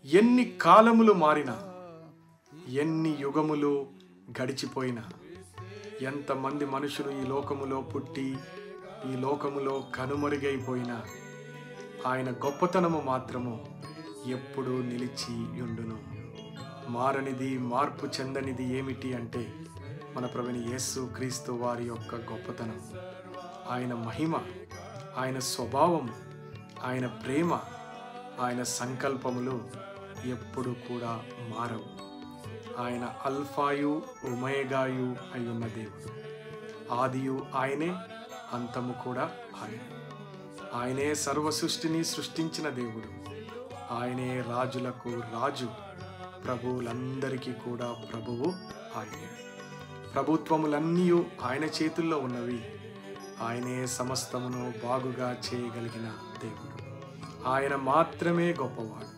ఎన్ని కాలములు మారినా, ఎన్ని యుగములు గడిచిపోయినా, ఎంతమంది మనుషులు ఈ లోకములో పుట్టి ఈ లోకములో కనుమరుగైపోయినా, ఆయన గొప్పతనము మాత్రము ఎప్పుడూ నిలిచి యుండును. మారనిది, మార్పు చెందనిది ఏమిటి అంటే మన ప్రభువైన యేసు క్రీస్తు వారి యొక్క గొప్పతనం, ఆయన మహిమ, ఆయన స్వభావం, ఆయన ప్రేమ, ఆయన సంకల్పములు ఎప్పుడు కూడా మారవు. ఆయన అల్ఫాయు ఒమేగాయు అయి ఉన్న దేవుడు. ఆదియు ఆయనే, అంతము కూడా ఆయనే. ఆయనే సర్వ సృష్టిని సృష్టించిన దేవుడు. ఆయనే రాజులకు రాజు, ప్రభువులందరికీ కూడా ప్రభువు ఆయనే. ప్రభుత్వములన్నీ ఆయన చేతుల్లో ఉన్నవి. ఆయనే సమస్తమును బాగుగా చేయగలిగిన దేవుడు. ఆయన మాత్రమే గొప్పవాడు.